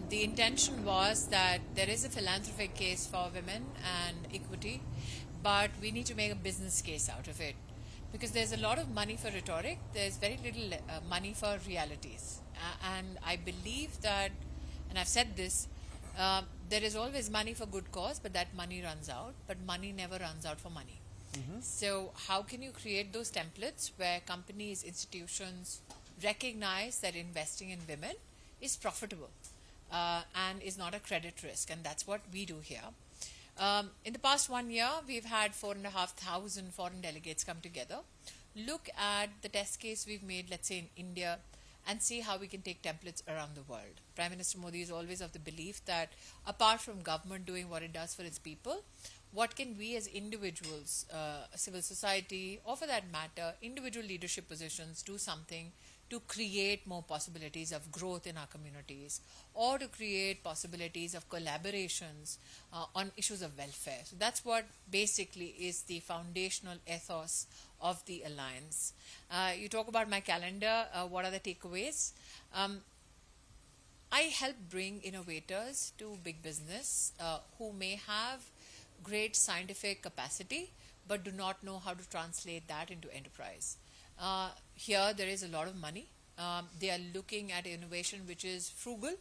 The intention was that there is a philanthropic case for women and equity, but we need to make a business case out of it. Because there's a lot of money for rhetoric, there's very little money for realities. And I believe that, and I've said this, there is always money for good cause, but that money runs out, but money never runs out for money. So how can you create those templates where companies, institutions recognize that investing in women is profitable and is not a credit risk? And that's what we do here. In the past 1 year, we've had 4,500 foreign delegates come together, look at the test case we've made, let's say in India, and see how we can take templates around the world. Prime Minister Modi is always of the belief that apart from government doing what it does for its people, what can we as individuals, civil society, or for that matter, individual leadership positions do something to create more possibilities of growth in our communities, or to create possibilities of collaborations on issues of welfare. So that's what basically is the foundational ethos of the Alliance. You talk about my calendar, what are the takeaways? I help bring innovators to big business who may have great scientific capacity but do not know how to translate that into enterprise. Here there is a lot of money. They are looking at innovation which is frugal,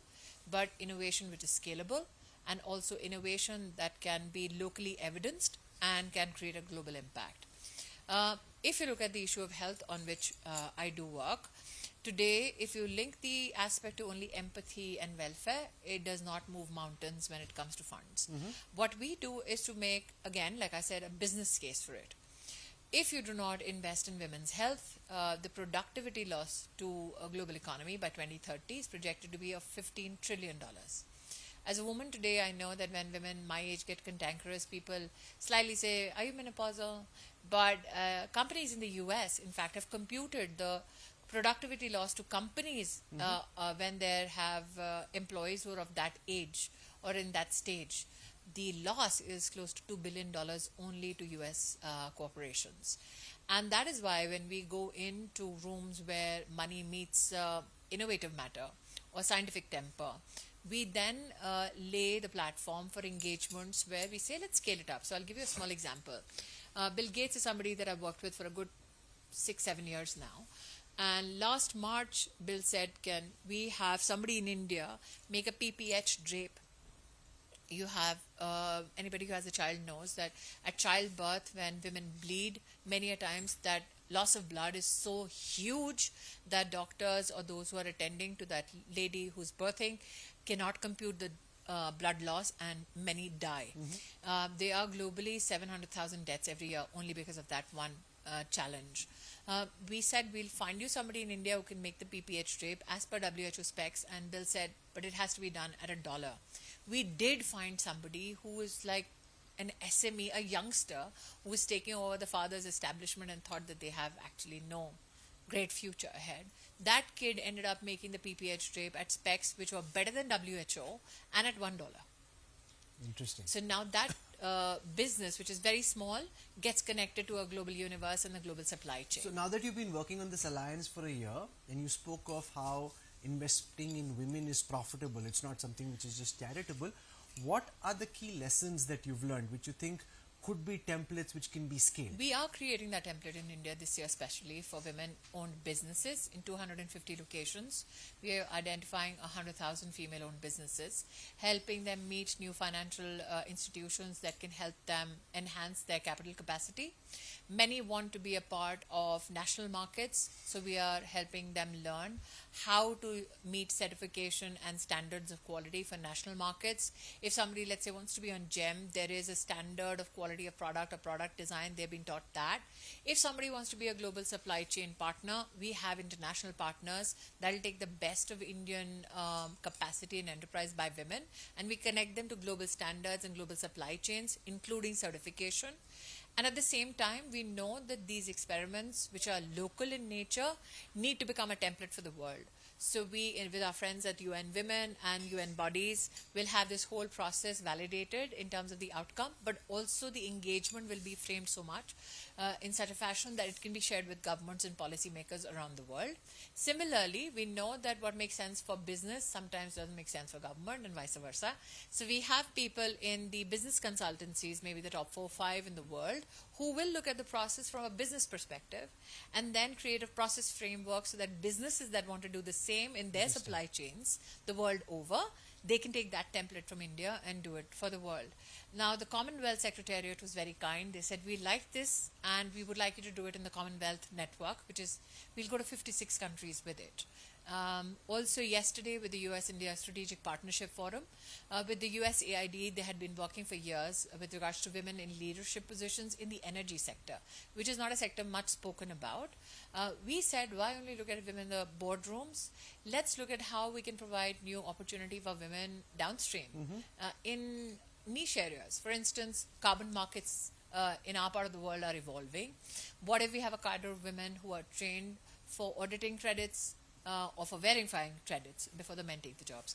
but innovation which is scalable, and also innovation that can be locally evidenced and can create a global impact. If you look at the issue of health on which I do work, today, if you link the aspect to only empathy and welfare, it does not move mountains when it comes to funds. What we do is to make, again, like I said, a business case for it. If you do not invest in women's health, the productivity loss to a global economy by 2030 is projected to be of $15 trillion. As a woman today, I know that when women my age get cantankerous, people slightly say, are you menopausal? But companies in the US, in fact, have computed the productivity loss to companies when they have employees who are of that age or in that stage. The loss is close to $2 billion only to US corporations. And that is why when we go into rooms where money meets innovative matter or scientific temper, we then lay the platform for engagements where we say, let's scale it up. So I'll give you a small example. Bill Gates is somebody that I've worked with for a good 6-7 years now. And last March, Bill said, can we have somebody in India make a PPH drape? You have, anybody who has a child knows that at childbirth, when women bleed, many a times that loss of blood is so huge that doctors or those who are attending to that lady who's birthing cannot compute the blood loss, and many die. There are globally 700,000 deaths every year only because of that one challenge. We said we'll find you somebody in India who can make the PPH drape as per WHO specs, and Bill said, but it has to be done at $1. We did find somebody who is like an SME, a youngster who was taking over the father's establishment and thought that they have actually no great future ahead. That kid ended up making the PPH drape at specs which were better than WHO and at $1. Interesting. So now that business, which is very small, gets connected to a global universe and the global supply chain. So now that you've been working on this alliance for a year, and you spoke of how investing in women is profitable, it's not something which is just charitable, what are the key lessons that you've learned which you think could be templates which can be scaled? We are creating that template in India this year, especially for women-owned businesses in 250 locations. We are identifying 100,000 female-owned businesses, helping them meet new financial institutions that can help them enhance their capital capacity. Many want to be a part of national markets, so we are helping them learn how to meet certification and standards of quality for national markets. If somebody, let's say, wants to be on GEM, there is a standard of quality of product or product design. They've been taught that. If somebody wants to be a global supply chain partner, we have international partners that will take the best of Indian capacity and enterprise by women, and we connect them to global standards and global supply chains, including certification. And at the same time, we know that these experiments, which are local in nature, need to become a template for the world. So we, with our friends at UN Women and UN bodies, will have this whole process validated in terms of the outcome, but also the engagement will be framed so much in such a fashion that it can be shared with governments and policymakers around the world. Similarly, we know that what makes sense for business sometimes doesn't make sense for government and vice versa. So we have people in the business consultancies, maybe the top 4 or 5 in the world, who will look at the process from a business perspective and then create a process framework so that businesses that want to do the same in their supply chains the world over, they can take that template from India and do it for the world. Now, the Commonwealth Secretariat was very kind. They said, we like this and we would like you to do it in the Commonwealth Network, which is, we'll go to 56 countries with it. Also yesterday with the US-India Strategic Partnership Forum, with the USAID, they had been working for years with regards to women in leadership positions in the energy sector, which is not a sector much spoken about. We said, why only look at women in the boardrooms? Let's look at how we can provide new opportunity for women downstream in niche areas. For instance, carbon markets in our part of the world are evolving. What if we have a cadre of women who are trained for auditing credits, or for verifying credits before the men take the jobs.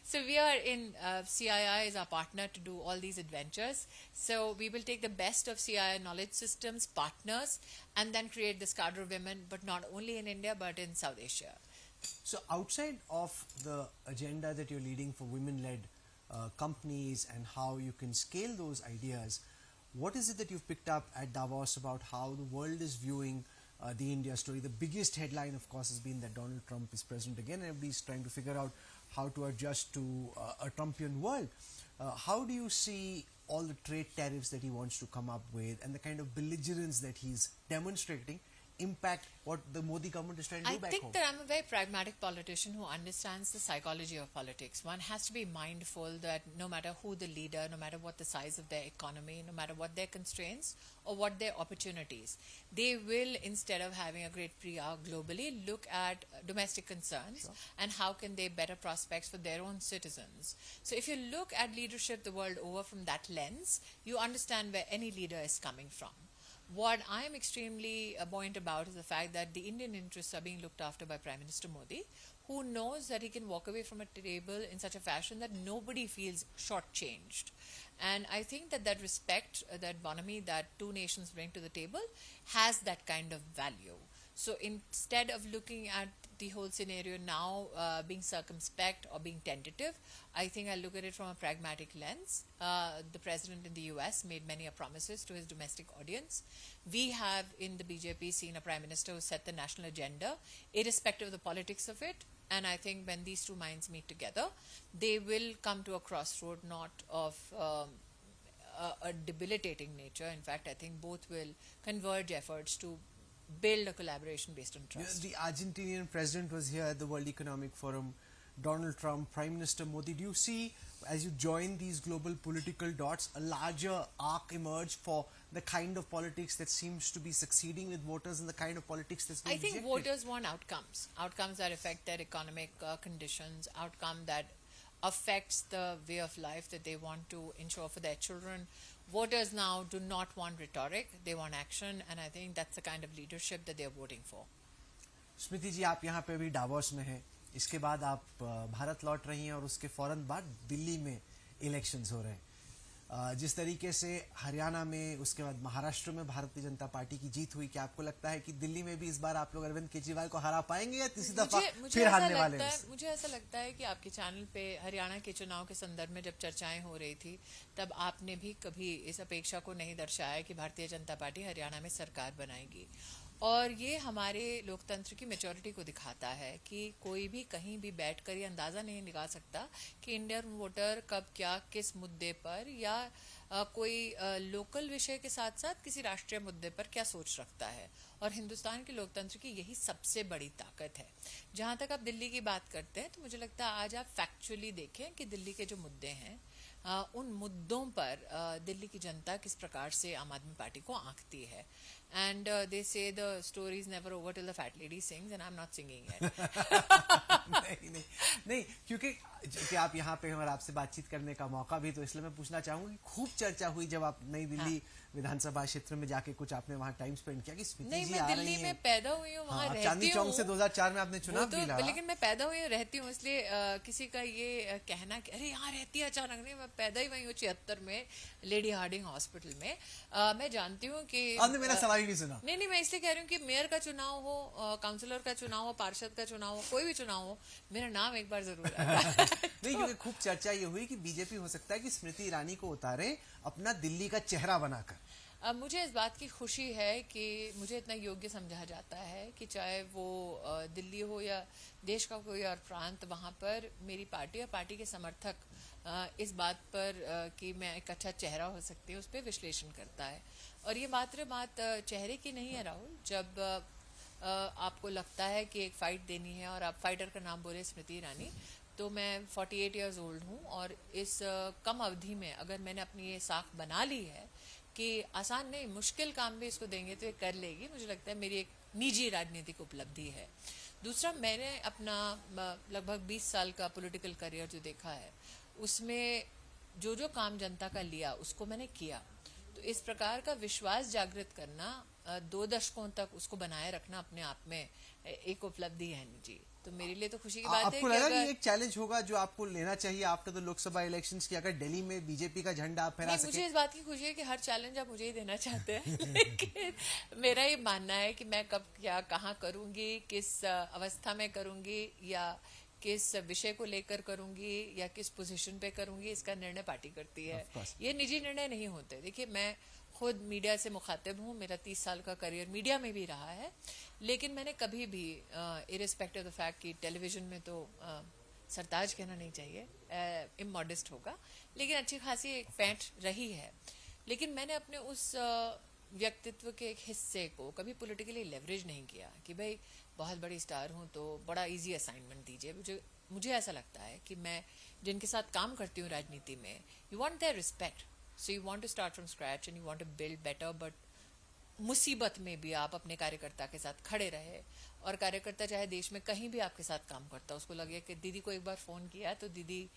So we are in, CII is our partner to do all these adventures. So we will take the best of CII knowledge systems, partners, and then create this cadre of women, but not only in India, but in South Asia. So outside of the agenda that you're leading for women-led companies and how you can scale those ideas, what is it that you've picked up at Davos about how the world is viewing the India story? The biggest headline, of course, has been that Donald Trump is president again, and everybody's trying to figure out how to adjust to a Trumpian world. How do you see all the trade tariffs that he wants to come up with and the kind of belligerence that he's demonstrating impact what the Modi government is trying to do back home? I think that I'm a very pragmatic politician who understands the psychology of politics. One has to be mindful that no matter who the leader, no matter what the size of their economy, no matter what their constraints or what their opportunities, they will, instead of having a great PR globally, look at domestic concerns and how can they better prospects for their own citizens. So if you look at leadership the world over from that lens, you understand where any leader is coming from. What I am extremely buoyant about is the fact that the Indian interests are being looked after by Prime Minister Modi, who knows that he can walk away from a table in such a fashion that nobody feels shortchanged. And I think that that respect, that bonhomie that two nations bring to the table has that kind of value. So instead of looking at the whole scenario now being circumspect or being tentative, I think I look at it from a pragmatic lens. The president in the US made many promises to his domestic audience. We have in the BJP seen a prime minister who set the national agenda, irrespective of the politics of it. And I think when these two minds meet together, they will come to a crossroad not of a debilitating nature. In fact, I think both will converge efforts to build a collaboration based on trust. The Argentinian president was here at the World Economic Forum, Donald Trump, Prime Minister Modi. Do you see, as you join these global political dots, a larger arc emerge for the kind of politics that seems to be succeeding with voters and the kind of politics that's being rejected? I think rejected? voters want outcomes. Outcomes that affect their economic conditions, outcome that affects the way of life that they want to ensure for their children. Voters now do not want rhetoric, they want action, and I think that's the kind of leadership that they're voting for. स्मृति जी, आप यहाँ पे अभी Davos में हैं, इसके बाद आप भारत लौट रही हैं और उसके फौरन बाद दिल्ली में इलेक्शंस हो रहे हैं. जिस तरीके से हरियाणा में, उसके बाद महाराष्ट्र में भारतीय जनता पार्टी की जीत हुई, क्या आपको लगता है कि दिल्ली में भी इस बार आप लोग अरविंद केजरीवाल को हरा पाएंगे या तीसरी दफा फिर हारने वाले हैं? मुझे ऐसा लगता है कि आपके चैनल पे हरियाणा के चुनाव के संदर्भ में जब चर्चाएं हो रही थी, तब आपने भी कभी इस अपेक्षा को नहीं दर्शाया कि भारतीय जनता पार्टी हरियाणा में सरकार बनाएगी. और ये हमारे लोकतंत्र की मैच्योरिटी को दिखाता है कि कोई भी कहीं भी बैठकर ये अंदाज़ा नहीं निकाल सकता कि इंडियन वोटर कब क्या किस मुद्दे पर या कोई लोकल विषय के साथ साथ किसी राष्ट्रीय मुद्दे पर क्या सोच रखता है. और हिंदुस्तान के लोकतंत्र की यही सबसे बड़ी ताकत है. जहाँ तक आप दिल्ली की बात करते हैं, तो मुझे लगता है आज आप फैक्चुअली देखें कि दिल्ली के जो मुद्दे हैं, उन मुद्दों पर दिल्ली की जनता किस प्रकार से आम आदमी पार्टी को आंकती है. And they say the story is never over till the fat lady sings, and I'm not singing it. नहीं, क्योंकि कि आप यहाँ पे हैं और आपसे बातचीत करने का मौका भी, तो इसलिए मैं पूछना चाहूंगा कि खूब चर्चा हुई जब आप नई दिल्ली विधानसभा क्षेत्र में जाके कुछ आपने वहाँ टाइम स्पेंड किया कि स्मृति नहीं, जी मैं आ रही दिल्ली हैं। में पैदा हुई हूँ, वहाँ रहती चांदनी चौक से हूँ। 2004 में आपने चुनाव भी लड़ा। लेकिन मैं पैदा हुई हूँ, रहती हूँ, इसलिए किसी का ये कहना कि अरे यहाँ रहती है अचानक, नहीं, मैं पैदा ही वही हूँ 76 में लेडी हार्डिंग हॉस्पिटल में। मैं जानती हूँ कि आपने मेरा सवाल ही नहीं सुना। नहीं, मैं इसलिए कह रही हूँ कि मेयर का चुनाव हो, काउंसलर का चुनाव हो, पार्षद का चुनाव हो, कोई भी चुनाव हो, मेरा नाम एक बार जरूर आएगा। नहीं, क्योंकि खूब चर्चा ये हुई कि बीजेपी हो सकता है कि स्मृति ईरानी को उतारे अपना दिल्ली का चेहरा बनाकर। मुझे इस बात की खुशी है कि मुझे इतना योग्य समझा जाता है कि चाहे वो दिल्ली हो या देश का कोई और प्रांत, वहाँ पर मेरी पार्टी और पार्टी के समर्थक इस बात पर कि मैं एक अच्छा चेहरा हो सकती हूँ उस पर विश्लेषण करता है। और ये मात्र बात चेहरे की नहीं है राहुल। जब आपको लगता है कि एक फाइट देनी है और आप फाइटर का नाम बोले स्मृति ईरानी, तो मैं 48 ईयर्स ओल्ड हूँ और इस कम अवधि में अगर मैंने अपनी ये साख बना ली है कि आसान नहीं, मुश्किल काम भी इसको देंगे तो ये कर लेगी, मुझे लगता है मेरी एक निजी राजनीतिक उपलब्धि है। दूसरा, मैंने अपना लगभग 20 साल का पॉलिटिकल करियर जो देखा है, उसमें जो जो काम जनता का लिया उसको मैंने किया। तो इस प्रकार का विश्वास जागृत करना, 2 दशकों तक उसको बनाए रखना अपने आप में एक उपलब्धि है निजी। तो मेरे लिए तो खुशी की बात है आपको कि लगा अगर कि एक चैलेंज होगा जो आपको लेना चाहिए आफ्टर द लोकसभा इलेक्शंस की, अगर दिल्ली में बीजेपी का झंडा आप फहरा सके? मुझे इस बात की खुशी है कि हर चैलेंज आप मुझे ही देना चाहते हैं। लेकिन मेरा ये मानना है कि मैं कब क्या कहाँ करूंगी, किस अवस्था में करूंगी, या किस विषय को लेकर करूंगी, या किस पोजीशन पे करूंगी, इसका निर्णय पार्टी करती है। ये निजी निर्णय नहीं होते। देखिए, मैं खुद मीडिया से मुखातिब हूँ, मेरा 30 साल का करियर मीडिया में भी रहा है, लेकिन मैंने कभी भी इरिस्पेक्टिव ऑफ द फैक्ट कि टेलीविजन में तो सरताज कहना नहीं चाहिए, इमॉडेस्ट होगा, लेकिन अच्छी खासी एक पैंठ रही है। लेकिन मैंने अपने उस व्यक्तित्व के एक हिस्से को कभी पॉलिटिकली लेवरेज नहीं किया कि भाई बहुत बड़ी स्टार हूँ तो बड़ा इजी असाइनमेंट दीजिए। मुझे ऐसा लगता है कि मैं जिनके साथ काम करती हूँ राजनीति में, you want their respect, so you want to start from scratch and you want to build better. But मुसीबत में भी आप अपने कार्यकर्ता के साथ खड़े रहे, और कार्यकर्ता चाहे देश में कहीं भी आपके साथ काम करता, उसको लगे कि दीदी को एक बार फ़ोन किया तो दीदी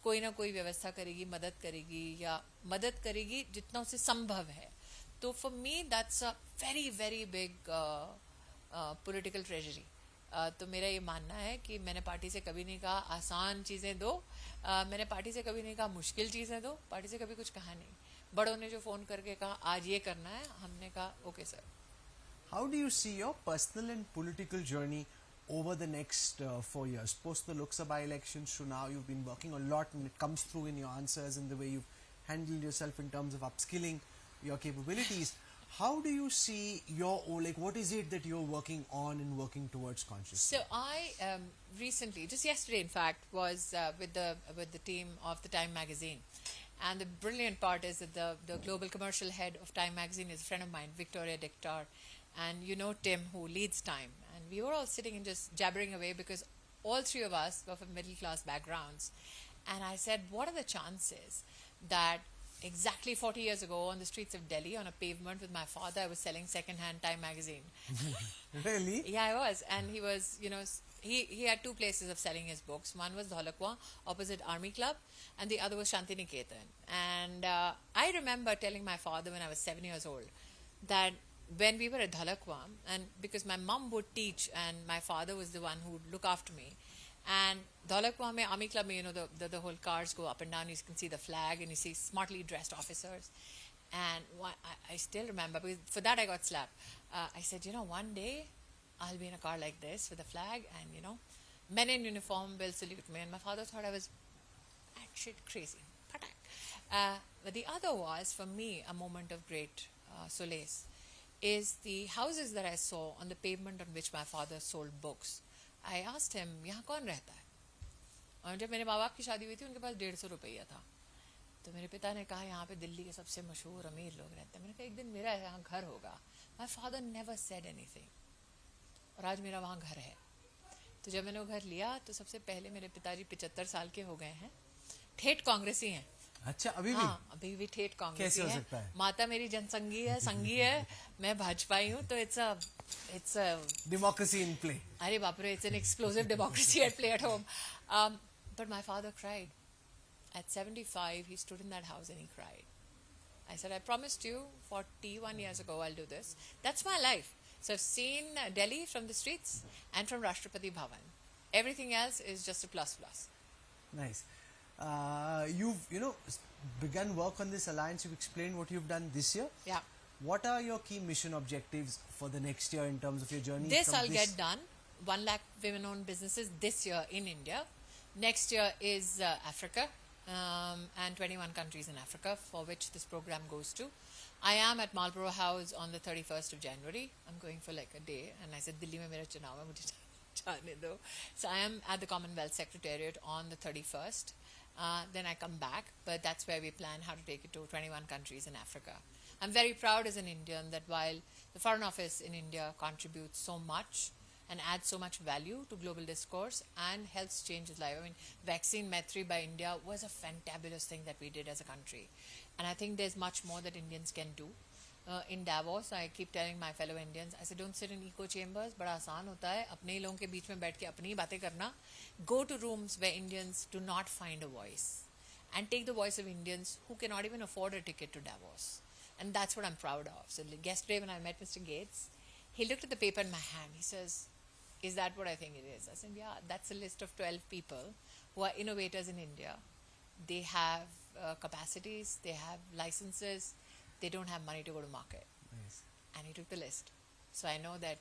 कोई ना कोई व्यवस्था करेगी, मदद करेगी, या मदद करेगी जितना उसे संभव है। तो for me that's a very very big political treasury. तो मेरा ये मानना है कि मैंने पार्टी से कभी नहीं कहा आसान चीज़ें दो, मैंने पार्टी से कभी नहीं कहा मुश्किल चीज़ें दो, पार्टी से कभी कुछ कहा नहीं। बड़ों ने जो फ़ोन करके कहा आज ये करना है, हमने कहा okay sir. How do you see your personal and political journey over the next 4 years? Post the Lok Sabha elections to now, you've been working a lot and it comes through in your answers and the way you've handled yourself in terms of upskilling your capabilities. How do you see your, like, what is it that you're working on and working towards consciously? So I recently, just yesterday in fact, was with the team of the Time magazine. And the brilliant part is that the global commercial head of Time magazine is a friend of mine, Victoria Dictar. And you know Tim, who leads Time. And we were all sitting and just jabbering away because all three of us were from middle class backgrounds. And I said, what are the chances that exactly 40 years ago on the streets of Delhi, on a pavement with my father, I was selling second-hand Time magazine. Really? Yeah, I was. And he was, he had 2 places of selling his books. One was Dholakwa, opposite Army Club, and the other was Shantiniketan. And I remember telling my father when I was 7 years old that when we were at Dholakwa, and because my mom would teach and my father was the one who would look after me, and Dholakwa mein, Army Club mein, the whole cars go up and down, you can see the flag and you see smartly dressed officers. And I still remember, because for that I got slapped. I said, one day I'll be in a car like this with a flag, and men in uniform will salute me. And my father thought I was shit crazy. But the other was, for me, a moment of great solace, is the houses that I saw on the pavement on which my father sold books. I asked him, यहाँ कौन रहता है? और जब मेरे माँ बाप की शादी हुई थी, उनके पास 150 रुपया था। तो मेरे पिता ने कहा, यहाँ पे दिल्ली के सबसे मशहूर अमीर लोग रहते हैं। मैंने कहा, एक दिन मेरा यहाँ घर होगा। My father never said anything. और आज मेरा वहाँ घर है। तो जब मैंने वो घर लिया, तो सबसे पहले मेरे पिताजी 75 साल के हो गए हैं, ठेठ कांग्रेसी हैं। अच्छा, अभी भी? हाँ, अभी भी ठेठ कांग्रेसी कैसे हो है। सकता है? माता मेरी जनसंघी है, संघी है, मैं भाजपाई हूँ, तो it's a democracy in play. अरे बाप रे, it's an explosive democracy at play at home. But my father cried. At 75, he stood in that house and he cried. I said, I promised you 41 years ago I'll do this. That's my life. So I've seen Delhi from the streets and from Rashtrapati Bhavan. Everything else is just a plus plus. Nice. You've begun work on this alliance. You've explained what you've done this year. Yeah. What are your key mission objectives for the next year in terms of your journey? This I'll get done. 1 lakh women-owned businesses this year in India. Next year is Africa. And 21 countries in Africa for which this program goes to. I am at Marlborough House on the 31st of January. I'm going for like a day, and I said, Delhi mein mera chunav hai, mujhe jaane do. So I am at the Commonwealth Secretariat on the 31st. Then I come back, but that's where we plan how to take it to 21 countries in Africa. I'm very proud as an Indian that while the Foreign Office in India contributes so much and adds so much value to global discourse and helps change his life. I mean, Vaccine Maitri by India was a fantabulous thing that we did as a country. And I think there's much more that Indians can do. In Davos, I keep telling my fellow Indians, I say, don't sit in echo chambers, बड़ा आसान होता है, अपने ही लोगों के बीच में बैठ के अपनी ही बातें करना. Go to rooms where Indians do not find a voice and take the voice of Indians who cannot even afford a ticket to Davos. And that's what I'm proud of. So yesterday when I met Mr. Gates, he looked at the paper in my hand. He says, is that what I think it is? I said, yeah, that's a list of 12 people who are innovators in India. They have capacities, they have licenses, they don't have money to go to market. Nice. And he took the list. So I know that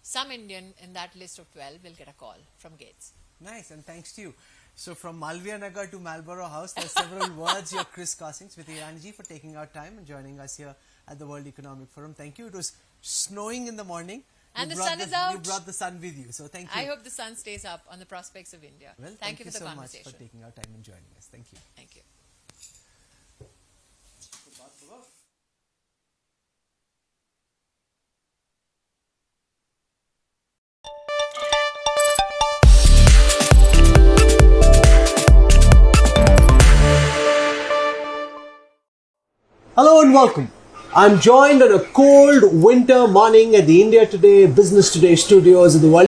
some Indian in that list of 12 will get a call from Gates. Nice, and thanks to you. So from Malviya Nagar to Marlborough House, there are several words you're crisscrossing. Smriti Irani ji for taking our time and joining us here at the World Economic Forum. Thank you. It was snowing in the morning. And the sun is out. You brought the sun with you, so thank you. I hope the sun stays up on the prospects of India. Well, thank you for the so conversation. much for taking our time and joining us. Thank you. Thank you. Hello and welcome. I'm joined on a cold winter morning at the India Today Business Today studios of the World